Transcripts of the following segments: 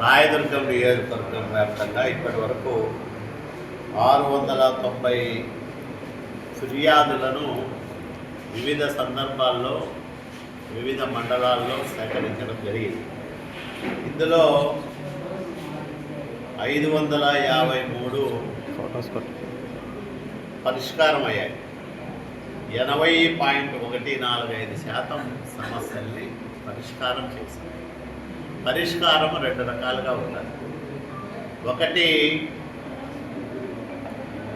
రాయదుర్గం నియోజకవర్గం వ్యాప్తంగా ఇప్పటి వరకు 690 ఫిర్యాదులను వివిధ సందర్భాల్లో వివిధ మండలాల్లో సేకరించడం జరిగింది. ఇందులో 553 పరిష్కారం అయ్యాయి. 80.145% సమస్యల్ని పరిష్కారం చేశారు. పరిష్కారం రెండు రకాలుగా ఉంటుంది. ఒకటి,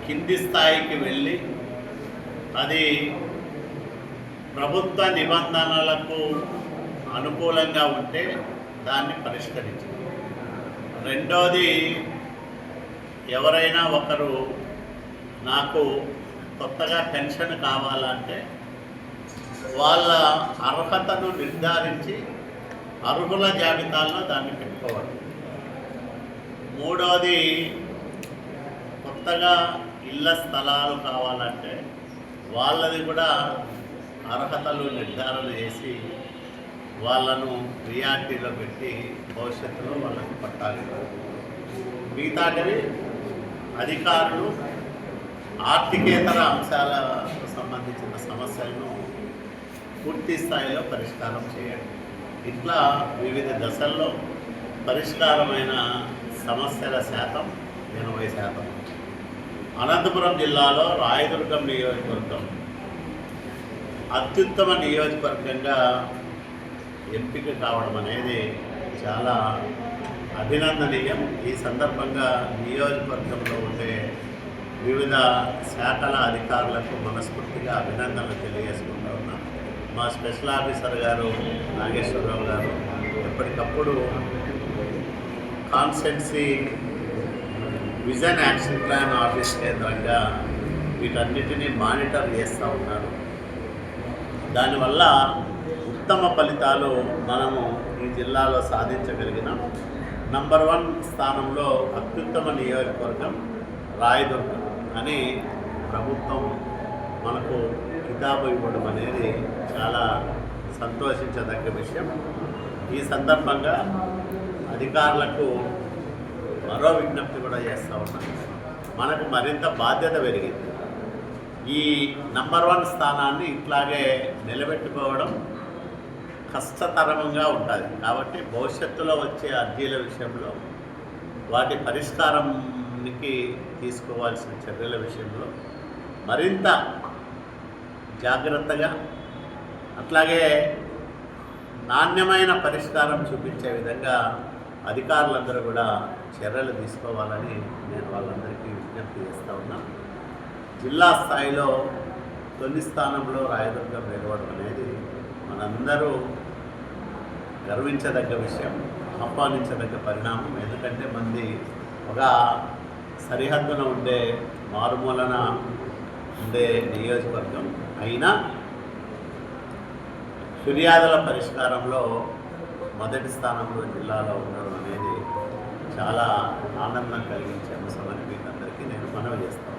కింది స్థాయికి వెళ్ళి అది ప్రభుత్వ నిబంధనలకు అనుకూలంగా ఉంటే దాన్ని పరిష్కరించాలి. రెండోది, ఎవరైనా ఒకరు నాకు కొత్తగా పెన్షన్ కావాలంటే వాళ్ళ అర్హతను నిర్ధారించి అర్హుల జాబితాల్లో దాన్ని పెట్టుకోవాలి. మూడోది, కొత్తగా ఇళ్ల స్థలాలు కావాలంటే వాళ్ళది కూడా అర్హతలు నిర్ధారణ చేసి వాళ్ళను రియాలిటీలో పెట్టి భవిష్యత్తులో వాళ్ళకి పట్టాలి. మిగతాటివి అధికారులు ఆర్థికేతర అంశాలకు సంబంధించిన సమస్యలను పూర్తి స్థాయిలో పరిష్కారం చేయాలి. ఇట్లా వివిధ దశల్లో పరిష్కారమైన సమస్యల శాతం 80%. అనంతపురం జిల్లాలో రాయదుర్గం నియోజకవర్గం అత్యుత్తమ నియోజకవర్గంగా ఎంపిక కావడం అనేది చాలా అభినందనీయం. ఈ సందర్భంగా నియోజకవర్గంలో ఉండే వివిధ శాఖల అధికారులకు మనస్ఫూర్తిగా అభినందనలు తెలియజేసుకుంటూ ఉన్నాం. మా స్పెషల్ ఆఫీసర్ గారు నాగేశ్వరరావు గారు ఎప్పటికప్పుడు constituency vision action plan office కేంద్రంగా వీటన్నిటినీ మానిటర్ చేస్తూ ఉన్నారు. దానివల్ల ఉత్తమ ఫలితాలు మనము ఈ జిల్లాలో సాధించగలిగినాం. నంబర్ 1 స్థానంలో అత్యుత్తమ నియోజకవర్గం రాయదుర్గం అని ప్రభుత్వం మనకు కితాబు ఇవ్వడం అనేది చాలా సంతోషించదగ్గ విషయం. ఈ సందర్భంగా అధికారులకు మరో విజ్ఞప్తి కూడా చేస్తూ ఉన్నాం. మనకు మరింత బాధ్యత పెరిగింది. ఈ నంబర్ 1 స్థానాన్ని ఇట్లాగే నిలబెట్టుకోవడం కష్టతరంగా ఉంటుంది. కాబట్టి భవిష్యత్తులో వచ్చే అర్జీల విషయంలో వాటి పరిష్కారానికి తీసుకోవాల్సిన చర్యల విషయంలో మరింత జాగ్రత్తగా, అట్లాగే నాణ్యమైన పరిష్కారం చూపించే విధంగా అధికారులందరూ కూడా చర్యలు తీసుకోవాలని నేను వాళ్ళందరికీ విజ్ఞప్తి చేస్తూ ఉన్నా. జిల్లా స్థాయిలో తొలి స్థానంలో రాయదుర్గం నిలవడం అనేది మనందరూ గర్వించదగ్గ విషయం, ఆహ్వానించదగ్గ పరిణామం. ఎందుకంటే మంది ఒక సరిహద్దున ఉండే మారుమూలన ఉండే నియోజకవర్గం అయినా ఫిర్యాదుల పరిష్కారంలో మొదటి స్థానంలో జిల్లాలో ఉండడం అనేది చాలా ఆనందం కలిగించే అంశమని మీకు అందరికీ నేను మనవి చేస్తాను.